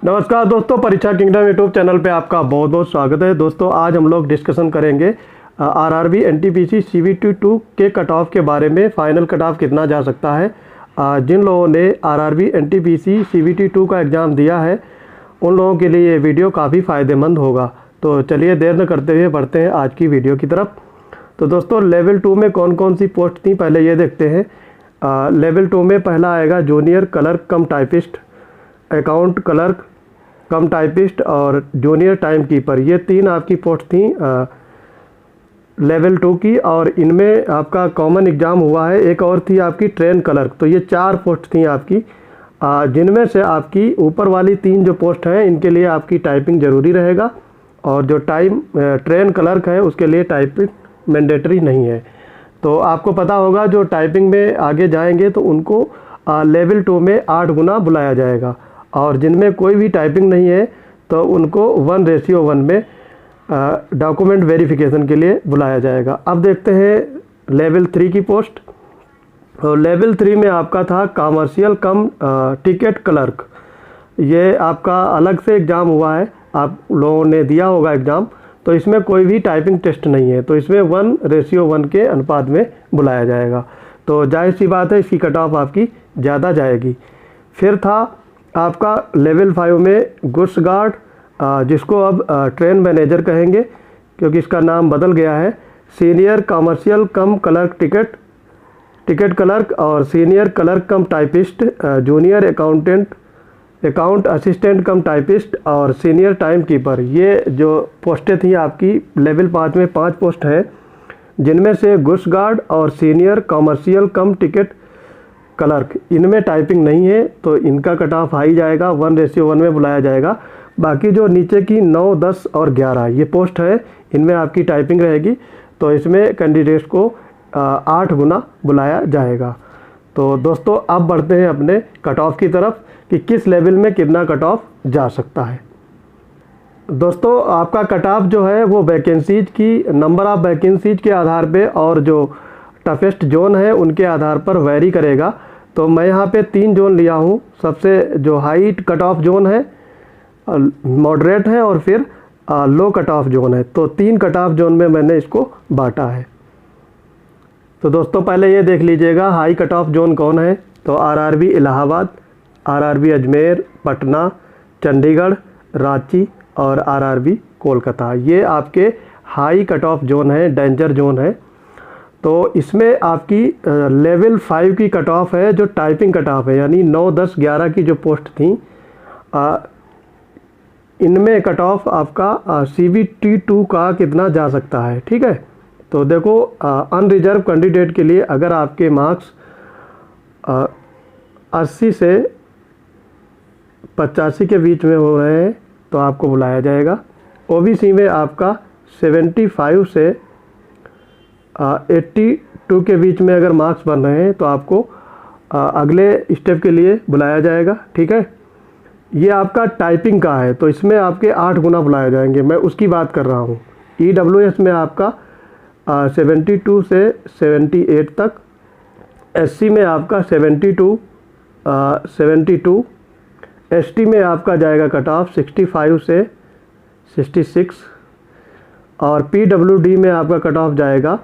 नमस्कार दोस्तों, परीक्षा किंगडम यूट्यूब चैनल पे आपका बहुत बहुत स्वागत है। दोस्तों आज हम लोग डिस्कशन करेंगे आरआरबी एनटीपीसी सीवीटी 2 के कट ऑफ के बारे में। फाइनल कट ऑफ कितना जा सकता है। जिन लोगों ने आरआरबी एनटीपीसी सीवीटी 2 का एग्ज़ाम दिया है उन लोगों के लिए ये वीडियो काफ़ी फ़ायदेमंद होगा। तो चलिए देर न करते हुए बढ़ते हैं आज की वीडियो की तरफ। तो दोस्तों लेवल 2 में कौन कौन सी पोस्ट थी पहले ये देखते हैं। लेवल 2 में पहला आएगा junior clerk cum typist, account clerk cum typist और जूनियर टाइम कीपर। ये तीन आपकी पोस्ट थी लेवल 2 की, और इनमें आपका कॉमन एग्ज़ाम हुआ है। एक और थी आपकी ट्रेन क्लर्क। तो ये चार पोस्ट थी आपकी, जिनमें से आपकी ऊपर वाली तीन जो पोस्ट हैं इनके लिए आपकी टाइपिंग ज़रूरी रहेगा, और जो ट्रेन क्लर्क है उसके लिए टाइपिंग मैंडेटरी नहीं है। तो आपको पता होगा जो टाइपिंग में आगे जाएंगे तो उनको लेवल 2 में 8 गुना बुलाया जाएगा, और जिनमें कोई भी टाइपिंग नहीं है तो उनको 1:1 में डॉक्यूमेंट वेरिफिकेशन के लिए बुलाया जाएगा। अब देखते हैं लेवल 3 की पोस्ट। तो लेवल 3 में आपका था कॉमर्शियल कम टिकट क्लर्क। ये आपका अलग से एग्ज़ाम हुआ है, आप लोगों ने दिया होगा एग्ज़ाम। तो इसमें कोई भी टाइपिंग टेस्ट नहीं है, तो इसमें 1:1 के अनुपात में बुलाया जाएगा। तो जाहिर सी बात है इसकी कट ऑफ आपकी ज़्यादा जाएगी। फिर था आपका लेवल 5 में गुड्स गार्ड, जिसको अब ट्रेन मैनेजर कहेंगे क्योंकि इसका नाम बदल गया है। Senior commercial cum clerk ticket clerk और senior clerk cum typist, junior account assistant cum typist और सीनियर टाइम कीपर। ये जो पोस्टें थी आपकी लेवल 5 में 5 पोस्ट हैं, जिनमें से गुड्स गार्ड और सीनियर कमर्शियल कम टिकट क्लर्क इनमें टाइपिंग नहीं है, तो इनका कट ऑफ हाई जाएगा, 1:1 में बुलाया जाएगा। बाकी जो नीचे की 9, 10 और 11 ये पोस्ट है, इनमें आपकी टाइपिंग रहेगी, तो इसमें कैंडिडेट्स को 8 गुना बुलाया जाएगा। तो दोस्तों अब बढ़ते हैं अपने कट ऑफ की तरफ कि किस लेवल में कितना कट ऑफ जा सकता है। दोस्तों आपका कट ऑफ जो है वो वैकेंसीज की नंबर ऑफ वैकेंसीज के आधार पे और जो टफेस्ट जोन है उनके आधार पर वैरी करेगा। तो मैं यहाँ पे 3 जोन लिया हूँ। सबसे जो हाई कट ऑफ जोन है, मॉडरेट है और फिर लो कट ऑफ जोन है। तो 3 कट ऑफ जोन में मैंने इसको बांटा है। तो दोस्तों पहले ये देख लीजिएगा हाई कट ऑफ जोन कौन है। तो आरआरबी इलाहाबाद, आरआरबी अजमेर, पटना, चंडीगढ़, रांची और आरआरबी कोलकाता, ये आपके हाई कट ऑफ जोन है, डेंजर जोन है। तो इसमें आपकी लेवल 5 की कट ऑफ है जो टाइपिंग कट ऑफ है, यानी 9, 10, 11 की जो पोस्ट थी इनमें कट ऑफ आपका सीवीटी 2 का कितना जा सकता है। ठीक है, तो देखो अनरिजर्व कैंडिडेट के लिए अगर आपके मार्क्स 80 से 85 के बीच में हो रहे हैं तो आपको बुलाया जाएगा। ओबीसी में आपका 75 से 82 के बीच में अगर मार्क्स बन रहे हैं तो आपको अगले स्टेप के लिए बुलाया जाएगा। ठीक है, ये आपका टाइपिंग का है, तो इसमें आपके 8 गुना बुलाए जाएंगे, मैं उसकी बात कर रहा हूँ। ईडब्ल्यूएस में आपका 72 से 78 तक, एससी में आपका 72, एसटी में आपका जाएगा कट ऑफ 65 से 66, और पीडब्ल्यूडी में आपका कट ऑफ जाएगा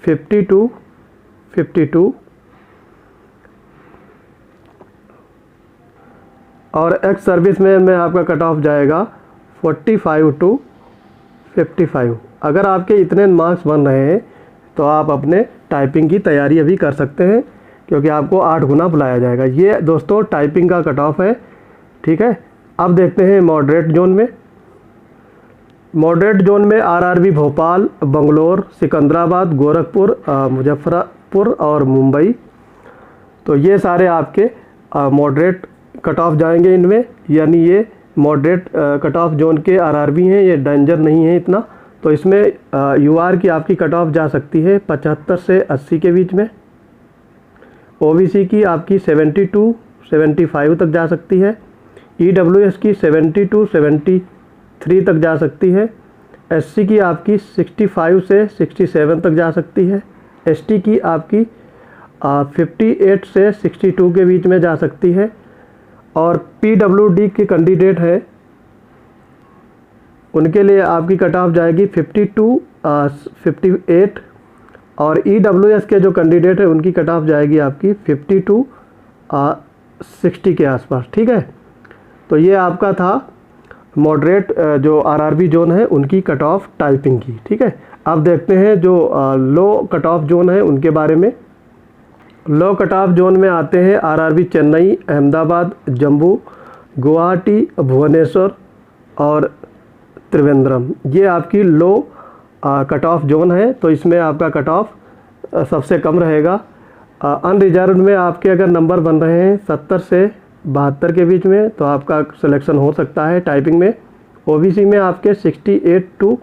52, और एक्स सर्विस में आपका कट ऑफ जाएगा 45 to 55। अगर आपके इतने मार्क्स बन रहे हैं तो आप अपने टाइपिंग की तैयारी अभी कर सकते हैं, क्योंकि आपको 8 गुना बुलाया जाएगा। ये दोस्तों टाइपिंग का कट ऑफ है। ठीक है, अब देखते हैं मॉडरेट जोन में। मॉडरेट जोन में आरआरबी भोपाल, बंगलोर, सिकंदराबाद, गोरखपुर, मुजफ्फरपुर और मुंबई, तो ये सारे आपके मॉडरेट कट ऑफ जाएंगे इनमें, यानी ये मॉडरेट कट ऑफ जोन के आरआरबी हैं, ये डेंजर नहीं है इतना। तो इसमें यूआर की आपकी कट ऑफ जा सकती है 75 से 80 के बीच में, ओबीसी की आपकी 72, 75 तक जा सकती है, ईडब्ल्यूएस की 72, 73 तक जा सकती है, एससी की आपकी 65 से 67 तक जा सकती है, एसटी की आपकी 58 से 62 के बीच में जा सकती है, और PWD के कैंडिडेट हैं उनके लिए आपकी कट ऑफ जाएगी 52 58, और EWS के जो कैंडिडेट है उनकी कट ऑफ जाएगी आपकी 52 60 के आसपास। ठीक है, तो ये आपका था मॉडरेट जो RRB जोन है उनकी कट ऑफ टाइपिंग की। ठीक है, अब देखते हैं जो लो कट ऑफ जोन है उनके बारे में। लो कट ऑफ जोन में आते हैं RRB चेन्नई, अहमदाबाद, जम्मू, गुवाहाटी, भुवनेश्वर और त्रिवेंद्रम। ये आपकी लो कट ऑफ जोन है, तो इसमें आपका कट ऑफ सबसे कम रहेगा। अनरिजर्व में आपके अगर नंबर बन रहे हैं 70 से 72 के बीच में तो आपका सिलेक्शन हो सकता है टाइपिंग में। OBC में आपके 68 टू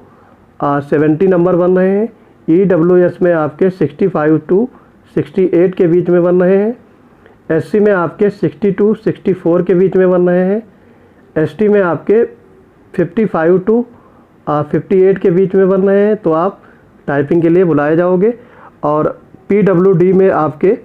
70 नंबर बन रहे हैं। EWS में आपके 65 टू 68 के बीच में बन रहे हैं। SC में आपके 60 टू 64 के बीच में बन रहे हैं। ST में आपके 55 टू 58 के बीच में बन रहे हैं, तो आप टाइपिंग के लिए बुलाए जाओगे। और PWD में आपके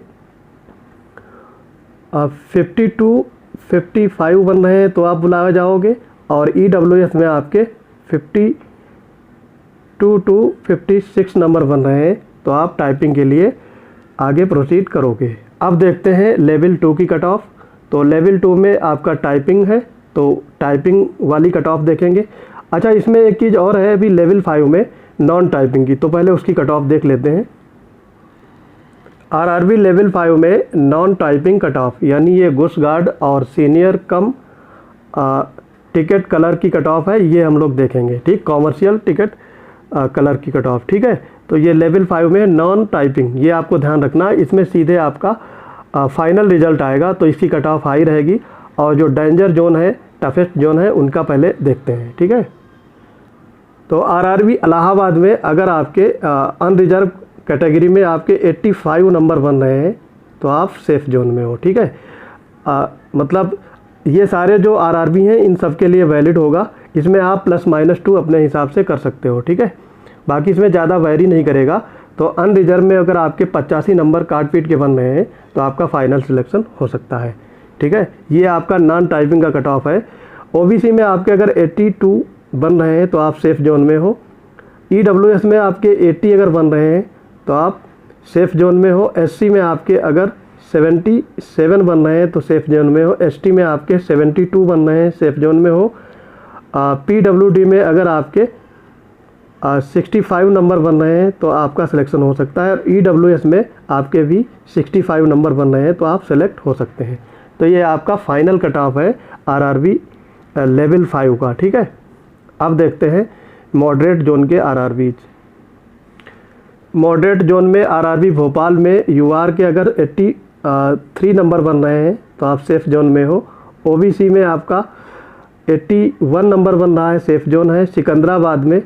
50 टू 55 बन रहे हैं, तो आप बुलाए जाओगे। और EWS में आपके 52 टू 56 नंबर बन रहे हैं, तो आप टाइपिंग के लिए आगे प्रोसीड करोगे। अब देखते हैं लेवल 2 की कट ऑफ। तो लेवल 2 में आपका टाइपिंग है, तो टाइपिंग वाली कट ऑफ देखेंगे। अच्छा, इसमें एक चीज़ और है अभी लेवल 5 में नॉन टाइपिंग की, तो पहले उसकी कट ऑफ देख लेते हैं। RRB लेवल 5 में नॉन टाइपिंग कट ऑफ, यानी ये घुस गार्ड और सीनियर कम टिकट कलर की कट ऑफ है, ये हम लोग देखेंगे। ठीक, कॉमर्शियल टिकट कलर की कट ऑफ। ठीक है, तो ये लेवल 5 में नॉन टाइपिंग, ये आपको ध्यान रखना। इसमें सीधे आपका फाइनल रिजल्ट आएगा, तो इसकी कट ऑफ हाई रहेगी। और जो डेंजर जोन है, टफेस्ट जोन है, उनका पहले देखते हैं। ठीक है, तो RRB इलाहाबाद में अगर आपके अनरिजर्व कैटेगरी में आपके 85 नंबर बन रहे हैं, तो आप सेफ जोन में हो। ठीक है, मतलब ये सारे जो RRB हैं इन सब के लिए वैलिड होगा। इसमें आप +-2 अपने हिसाब से कर सकते हो। ठीक है, बाकी इसमें ज़्यादा वैरी नहीं करेगा। तो अनरिजर्व में अगर आपके 85 नंबर काट पीट के बन रहे हैं, तो आपका फाइनल सिलेक्शन हो सकता है। ठीक है, ये आपका नॉन टाइपिंग का कट ऑफ है। OBC में आपके अगर 82 बन रहे हैं, तो आप सेफ जोन में हो। EWS में आपके 80 अगर बन रहे हैं, तो आप सेफ जोन में हो। SC में आपके अगर 77 बन रहे हैं, तो सेफ जोन में हो। ST में आपके 72 बन रहे हैं, सेफ जोन में हो। PWD में अगर आपके 65 नंबर बन रहे हैं, तो आपका सिलेक्शन हो सकता है। और EWS में आपके भी 65 नंबर बन रहे हैं, तो आप सेलेक्ट हो सकते हैं। तो ये आपका फाइनल कट ऑफ है RRB लेवल 5 का। ठीक है, अब देखते हैं मॉडरेट जोन के RRBs। मॉडरेट जोन में RRB भोपाल में UR के अगर 83 नंबर बन रहे हैं, तो आप सेफ जोन में हो। OBC में आपका 81 नंबर बन रहा है, सेफ जोन है। सिकंदराबाद में,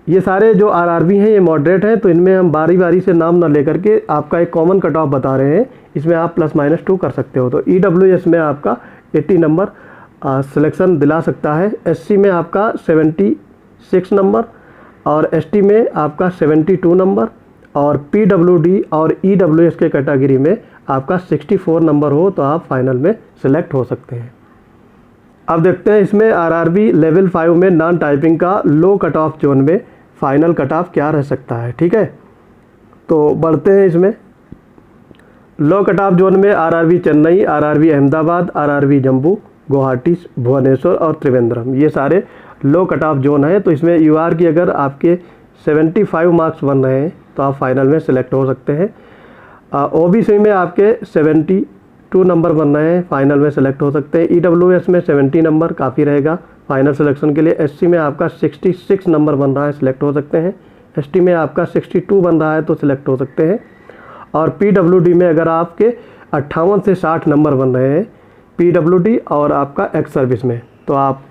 ये सारे जो RRB हैं ये मॉडरेट हैं, तो इनमें हम बारी बारी से नाम ना लेकर के आपका एक कॉमन कट ऑफ बता रहे हैं। इसमें आप +-2 कर सकते हो। तो EWS में आपका 80 नंबर सिलेक्शन दिला सकता है। SC में आपका 76 नंबर और ST में आपका 72 नंबर और PWD और EWS के कैटेगरी में आपका 64 नंबर हो, तो आप फाइनल में सिलेक्ट हो सकते हैं। अब देखते हैं इसमें RRB लेवल 5 में नॉन टाइपिंग का लो कट ऑफ जोन में फाइनल कट ऑफ क्या रह सकता है। ठीक है, तो बढ़ते हैं इसमें। लो कट ऑफ जोन में RRB Chennai, RRB Ahmedabad, RRB Jammu, Guwahati, Bhubaneswar और त्रिवेंद्रम, ये सारे लो कट ऑफ जोन है। तो इसमें UR की अगर आपके 75 मार्क्स बन रहे हैं, तो आप फाइनल में सिलेक्ट हो सकते हैं। OBC में आपके 72 नंबर बन रहे हैं, फाइनल में सेलेक्ट हो सकते हैं। EWS में 70 नंबर काफ़ी रहेगा फाइनल सिलेक्शन के लिए। SC में आपका 66 नंबर बन रहा है, सिलेक्ट हो सकते हैं। ST में आपका 62 बन रहा है, तो सिलेक्ट हो सकते हैं। और PWD में अगर आपके 58 से 60 नंबर बन रहे हैं PWD और आपका एक्स सर्विस में, तो आप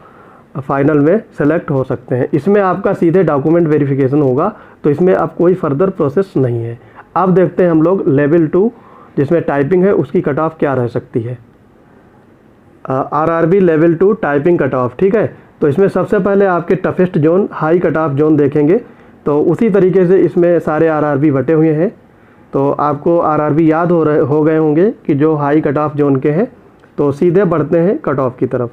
फाइनल में सेलेक्ट हो सकते हैं। इसमें आपका सीधे डॉक्यूमेंट वेरिफिकेशन होगा, तो इसमें अब कोई फर्दर प्रोसेस नहीं है। अब देखते हैं हम लोग लेवल 2 जिसमें टाइपिंग है उसकी कट ऑफ क्या रह सकती है। RRB level 2 typing cut off. ठीक है, तो इसमें सबसे पहले आपके toughest zone high cut off zone देखेंगे, तो उसी तरीके से इसमें सारे RRB बटे हुए हैं। तो आपको RRB याद हो गए होंगे कि जो हाई कट ऑफ जोन के हैं, तो सीधे बढ़ते हैं कट ऑफ की तरफ।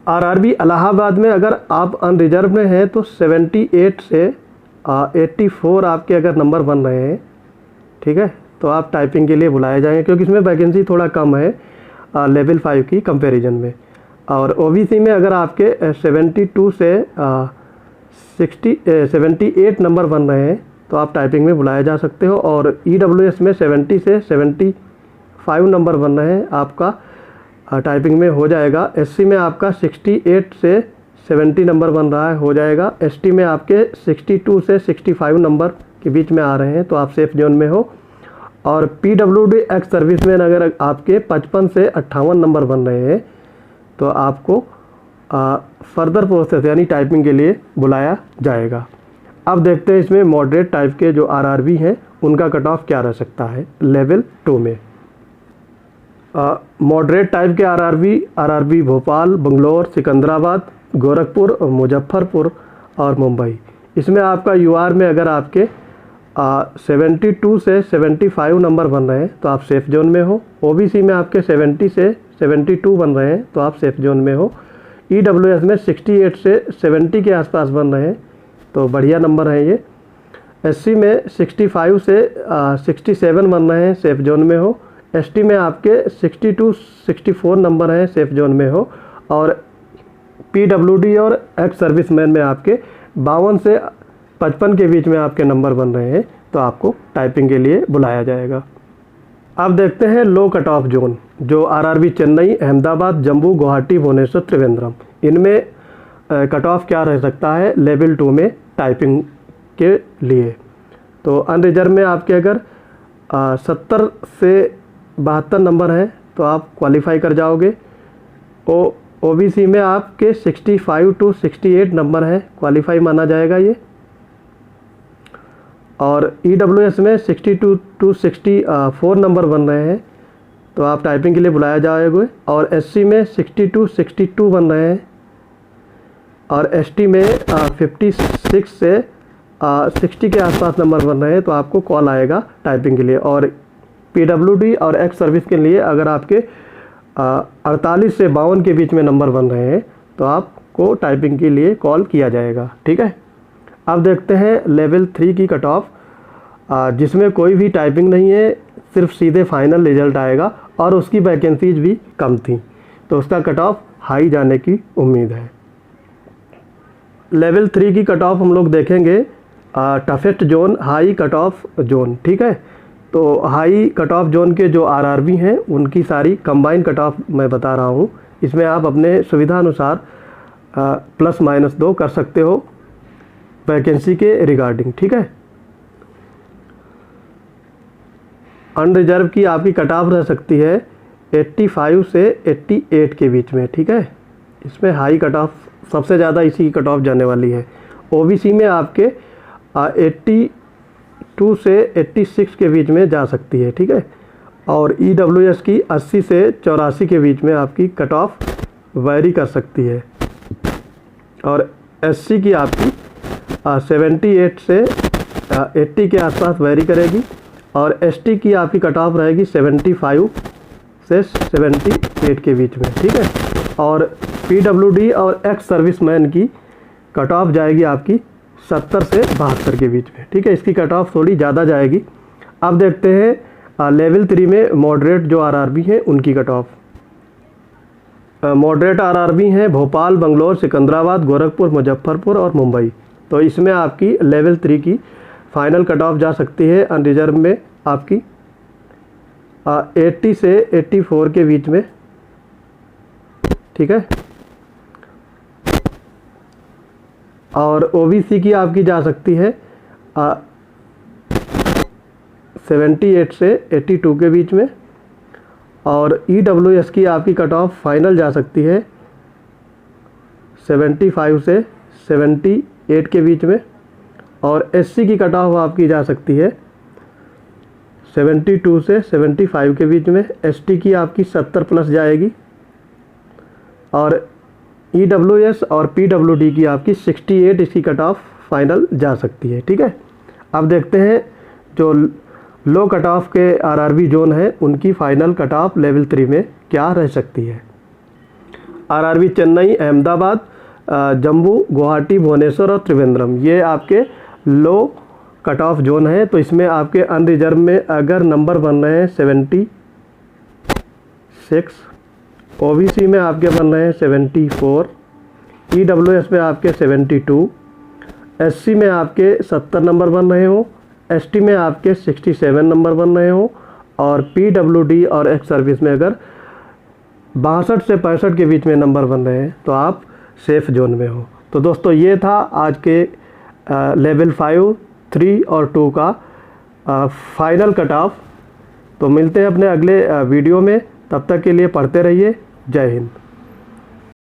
आरआरबी इलाहाबाद में अगर आप अनरिजर्व में हैं तो 78 से 84 आपके अगर नंबर बन रहे हैं, ठीक है, तो आप टाइपिंग के लिए बुलाए जाएंगे, क्योंकि इसमें वैकेंसी थोड़ा कम है लेवल 5 की कंपैरिजन में। और ओबीसी में अगर आपके 72 से 78 नंबर बन रहे हैं तो आप टाइपिंग में बुलाए जा सकते हो। और ईडब्ल्यूएस में 70 से 75 नंबर बन रहे हैं, आपका टाइपिंग में हो जाएगा। एससी में आपका 68 से 70 नंबर बन रहा है, हो जाएगा। एसटी में आपके 62 से 65 नंबर के बीच में आ रहे हैं, तो आप सेफ जोन में हो। और पीडब्ल्यूडी एक्स सर्विसमैन अगर आपके 55 से 58 नंबर बन रहे हैं तो आपको फर्दर प्रोसेस यानी टाइपिंग के लिए बुलाया जाएगा। अब देखते हैं इसमें मॉडरेट टाइप के जो आरआरबी हैं उनका कट ऑफ क्या रह सकता है लेवल 2 में। मॉडरेट टाइप के आरआरबी भोपाल, बंगलोर, सिकंदराबाद, गोरखपुर, मुजफ्फरपुर और मुंबई। इसमें आपका यूआर में अगर आपके 72 से 75 नंबर बन रहे हैं तो आप सेफ जोन में हो। ओबीसी में आपके 70 से 72 बन रहे हैं तो आप सेफ जोन में हो। ईडब्ल्यूएस में 68 से 70 के आसपास बन रहे हैं तो बढ़िया नंबर है ये। एससी में 65 से 67 बन रहे हैं, सेफ जोन में हो। एसटी में आपके 62-64 नंबर हैं, सेफ जोन में हो। और पीडब्ल्यूडी और एक्स सर्विसमैन में आपके 52 से 55 के बीच में आपके नंबर बन रहे हैं तो आपको टाइपिंग के लिए बुलाया जाएगा। अब देखते हैं लो कट ऑफ जोन, जो आरआरबी चेन्नई, अहमदाबाद, जम्मू, गुवाहाटी, भुवनेश्वर, त्रिवेंद्रम, इनमें कट ऑफ क्या रह सकता है लेवल 2 में टाइपिंग के लिए। तो अनरिजर्व में आपके अगर 70 से 72 नंबर हैं तो आप क्वालिफाई कर जाओगे। ओबीसी में आपके 65 to 68 नंबर हैं, क्वालिफाई माना जाएगा ये। और ईडब्ल्यूएस में 62 to 64 नंबर बन रहे हैं तो आप टाइपिंग के लिए बुलाया जाएगा। और एससी में 62 बन रहे हैं और एसटी में 56 से 60 के आसपास नंबर बन रहे हैं तो आपको कॉल आएगा टाइपिंग के लिए। और पीडब्ल्यूडी और एक्स सर्विस के लिए अगर आपके 48 से 52 के बीच में नंबर बन रहे हैं तो आपको टाइपिंग के लिए कॉल किया जाएगा, ठीक है। अब देखते हैं लेवल 3 की कट ऑफ, जिसमें कोई भी टाइपिंग नहीं है, सिर्फ सीधे फाइनल रिजल्ट आएगा और उसकी वैकेंसीज भी कम थी तो उसका कट ऑफ हाई जाने की उम्मीद है। लेवल 3 की कट ऑफ हम लोग देखेंगे toughest zone, high cut off zone, ठीक है। तो हाई कट ऑफ जोन के जो आरआरबी हैं उनकी सारी कंबाइन कट ऑफ मैं बता रहा हूँ। इसमें आप अपने सुविधा अनुसार +- 2 कर सकते हो वैकेंसी के रिगार्डिंग, ठीक है। अनरिजर्व की आपकी कट ऑफ रह सकती है 85 से 88 के बीच में, ठीक है। इसमें हाई कट ऑफ सबसे ज़्यादा इसी की कट ऑफ जाने वाली है। ओबीसी में आपके 82 से 86 के बीच में जा सकती है, ठीक है। और ईडब्ल्यूएस की 80 से 84 के बीच में आपकी कट ऑफ वैरी कर सकती है। और एससी की आपकी 78 से 80 के आसपास वैरी करेगी। और एसटी की आपकी कट ऑफ रहेगी 75 से 78 के बीच में, ठीक है। और पीडब्ल्यूडी और एक्स सर्विसमैन की कट ऑफ जाएगी आपकी 70 से 72 के बीच में, ठीक है। इसकी कट ऑफ थोड़ी ज़्यादा जाएगी। अब देखते हैं लेवल 3 में मॉडरेट जो आरआरबी हैं उनकी कट ऑफ। मॉडरेट आरआरबी हैं भोपाल, बंगलोर, सिकंदराबाद, गोरखपुर, मुजफ्फरपुर और मुंबई। तो इसमें आपकी लेवल 3 की फाइनल कट ऑफ जा सकती है अनरिजर्व में आपकी 80 से 84 के बीच में, ठीक है। और ओबीसी की आपकी जा सकती है 78 से 82 के बीच में। और ईडब्ल्यूएस की आपकी कट ऑफ फाइनल जा सकती है 75 से 78 के बीच में। और एससी की कट ऑफ आपकी जा सकती है 72 से 75 के बीच में। एसटी की आपकी 70+ जाएगी। और ईडब्ल्यूएस और पीडब्ल्यूडी की आपकी 68 इसकी कट ऑफ फाइनल जा सकती है, ठीक है। अब देखते हैं जो लो कट ऑफ के आरआरबी जोन है उनकी फाइनल कट ऑफ लेवल 3 में क्या रह सकती है। आरआरबी चेन्नई, अहमदाबाद, जम्मू, गुवाहाटी, भुवनेश्वर और त्रिवेंद्रम, ये आपके लो कट ऑफ जोन है। तो इसमें आपके अनरिजर्व में अगर नंबर बन रहे हैं 76, ओबीसी में आपके बन रहे हैं 74, ईडब्ल्यूएस में आपके 72, एससी में आपके 70 नंबर बन रहे हो, एसटी में आपके 67 नंबर बन रहे हो, और पीडब्ल्यूडी और एक्स सर्विस में अगर 62 से 65 के बीच में नंबर बन रहे हैं तो आप सेफ जोन में हो। तो दोस्तों ये था आज के लेवल 5, 3 और 2 का फाइनल कट ऑफ। तो मिलते हैं अपने अगले वीडियो में, तब तक के लिए पढ़ते रहिए। जय हिंद।